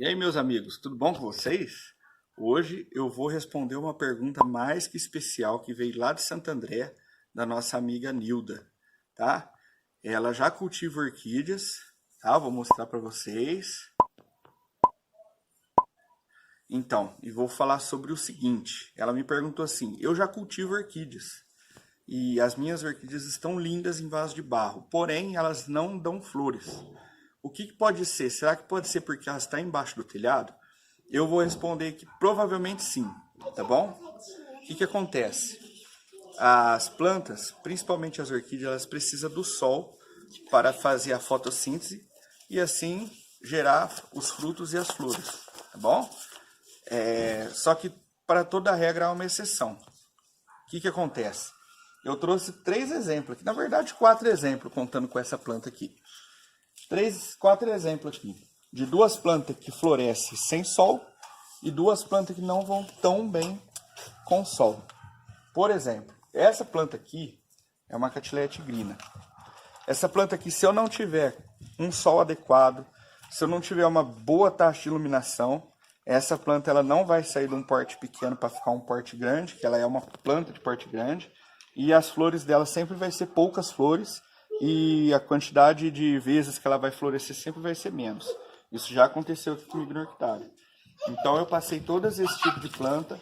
E aí, meus amigos, tudo bom com vocês? Hoje eu vou responder uma pergunta mais que especial que veio lá de Santo André, da nossa amiga Nilda, tá? Ela já cultiva orquídeas, tá? Vou mostrar para vocês. Então, e vou falar sobre o seguinte. Ela me perguntou assim: eu já cultivo orquídeas e as minhas orquídeas estão lindas em vaso de barro, porém elas não dão flores. O que pode ser? Será que pode ser porque elas estão embaixo do telhado? Eu vou responder que provavelmente sim, tá bom? O que acontece? As plantas, principalmente as orquídeas, elas precisam do sol para fazer a fotossíntese e assim gerar os frutos e as flores, tá bom? Só que para toda regra há uma exceção. O que acontece? Eu trouxe 3 exemplos aqui, na verdade 4 exemplos, contando com essa planta aqui. 4 exemplos aqui, de 2 plantas que florescem sem sol e 2 plantas que não vão tão bem com sol. Por exemplo, essa planta aqui é uma Cattleya tigrina. Essa planta aqui, se eu não tiver um sol adequado, se eu não tiver uma boa taxa de iluminação, essa planta ela não vai sair de um porte pequeno para ficar um porte grande, que ela é uma planta de porte grande, e as flores dela sempre vai ser poucas flores, e a quantidade de vezes que ela vai florescer sempre vai ser menos. Isso já aconteceu aqui comigo no orquidário. Então eu passei todos esse tipo de planta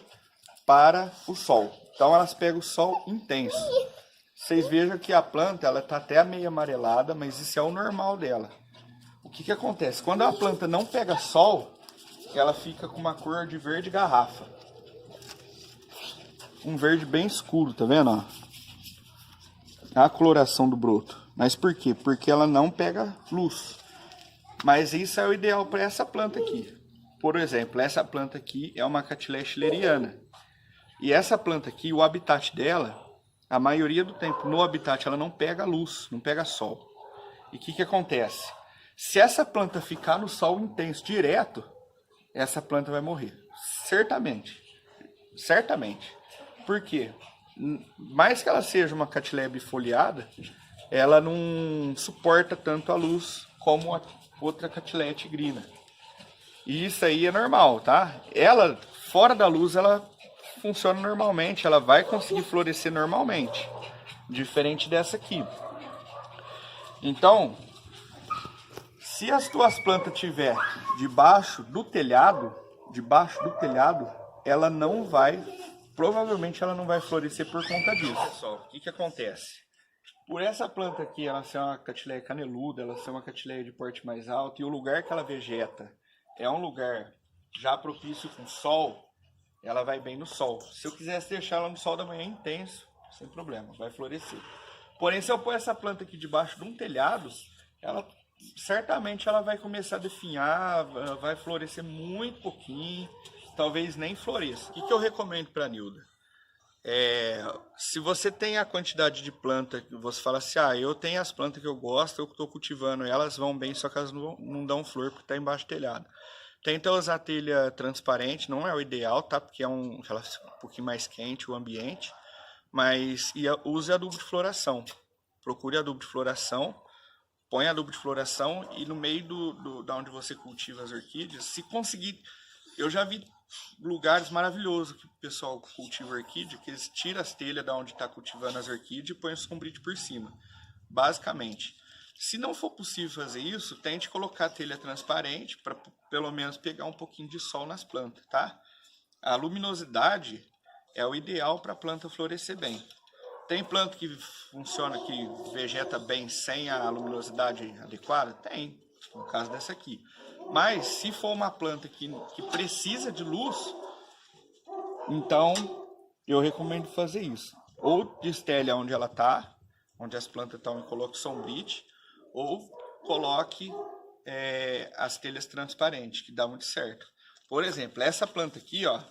para o sol. Então elas pegam o sol intenso. Vocês vejam que a planta ela está até meio amarelada, mas isso é o normal dela. O que acontece? Quando a planta não pega sol, ela fica com uma cor de verde garrafa. Um verde bem escuro, tá vendo? Ó? A coloração do broto. Mas por quê? Porque ela não pega luz. Mas isso é o ideal para essa planta aqui. Por exemplo, essa planta aqui é uma Cattleya schilleriana. E essa planta aqui, o habitat dela, a maioria do tempo no habitat ela não pega luz, não pega sol. E o que acontece? Se essa planta ficar no sol intenso direto, essa planta vai morrer. Certamente. Certamente. Por quê? Mais que ela seja uma Cattleya bifoliada, ela não suporta tanto a luz como a outra Cattleya tigrina. E isso aí é normal, tá? Ela, fora da luz, ela funciona normalmente, ela vai conseguir florescer normalmente, diferente dessa aqui. Então, se as tuas plantas tiver debaixo do telhado, ela não vai, provavelmente ela não vai florescer por conta disso. Pessoal, o que acontece? Por essa planta aqui, ela ser uma Cattleya caneluda, ela ser uma Cattleya de porte mais alto, e o lugar que ela vegeta é um lugar já propício com sol, ela vai bem no sol. Se eu quisesse deixar ela no sol da manhã intenso, sem problema, vai florescer. Porém, se eu pôr essa planta aqui debaixo de um telhado, ela certamente ela vai começar a definhar, vai florescer muito pouquinho, talvez nem floresça. O que eu recomendo para a Nilda? Se você tem a quantidade de planta, você fala assim, eu tenho as plantas que eu gosto, eu estou cultivando elas, vão bem, só que elas não dão flor porque está embaixo do telhado. Tenta usar telha transparente, não é o ideal, tá? Porque é um pouquinho mais quente o ambiente, mas use adubo de floração. Procure adubo de floração, põe adubo de floração e no meio da onde você cultiva as orquídeas, se conseguir, eu já vi lugares maravilhosos que o pessoal cultiva orquídea, que eles tiram as telhas da onde está cultivando as orquídeas e põem os combrites por cima, basicamente. Se não for possível fazer isso, tente colocar telha transparente para pelo menos pegar um pouquinho de sol nas plantas, tá? A luminosidade é o ideal para a planta florescer bem. Tem planta que funciona, que vegeta bem sem a luminosidade adequada? Tem, no caso dessa aqui. Mas se for uma planta que precisa de luz, então eu recomendo fazer isso. Ou destele onde ela está, onde as plantas estão, e coloque sombrite, ou coloque as telhas transparentes, que dá muito certo. Por exemplo, essa planta aqui, ó,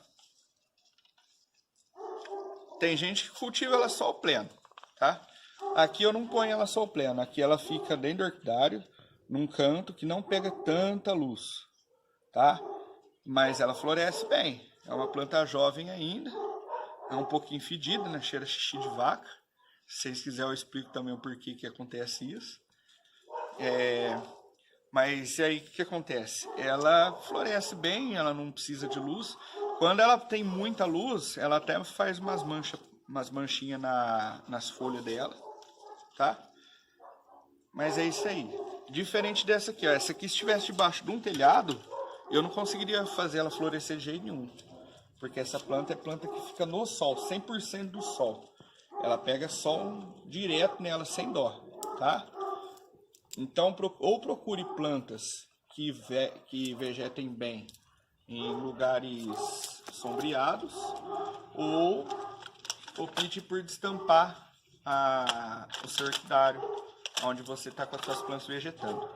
tem gente que cultiva ela sol pleno, tá? Aqui eu não ponho ela sol pleno, aqui ela fica dentro do orquidário, num canto que não pega tanta luz, tá? Mas ela floresce bem, é uma planta jovem ainda, é um pouquinho fedida, né? Cheira xixi de vaca. Se vocês quiserem eu explico também o porquê que acontece isso. Mas aí o que acontece? Ela floresce bem, ela não precisa de luz. Quando ela tem muita luz, ela até faz umas manchinhas nas folhas dela, tá? Mas é isso aí. Diferente dessa aqui, ó. Essa aqui, se estivesse debaixo de um telhado, eu não conseguiria fazer ela florescer de jeito nenhum. Porque essa planta é planta que fica no sol, 100% do sol. Ela pega sol direto nela, sem dó, tá? Então, ou procure plantas que vegetem bem em lugares sombreados, ou opte por destampar o seu orquidário, onde você está com as suas plantas vegetando.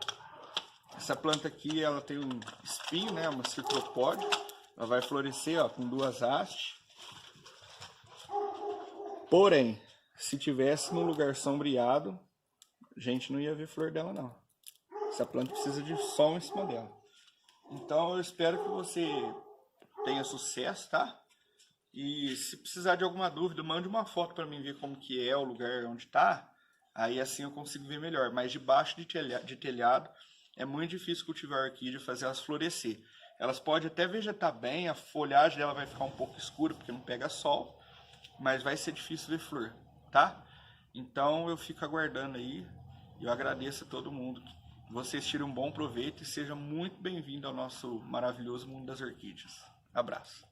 Essa planta aqui, ela tem um espinho, né, uma circlopódia. Ela vai florescer, ó, com 2 hastes. Porém, se tivesse num lugar sombreado, a gente não ia ver flor dela, não. Essa planta precisa de sol em cima dela. Então eu espero que você tenha sucesso, tá? E se precisar de alguma dúvida, mande uma foto para mim ver como que é o lugar onde tá. Aí assim eu consigo ver melhor. Mas debaixo de telhado é muito difícil cultivar orquídea e fazer elas florescer. Elas podem até vegetar bem, a folhagem dela vai ficar um pouco escura porque não pega sol, mas vai ser difícil ver flor, tá? Então eu fico aguardando aí. Eu agradeço a todo mundo. Vocês tirem um bom proveito e seja muito bem-vindo ao nosso maravilhoso mundo das orquídeas. Abraço.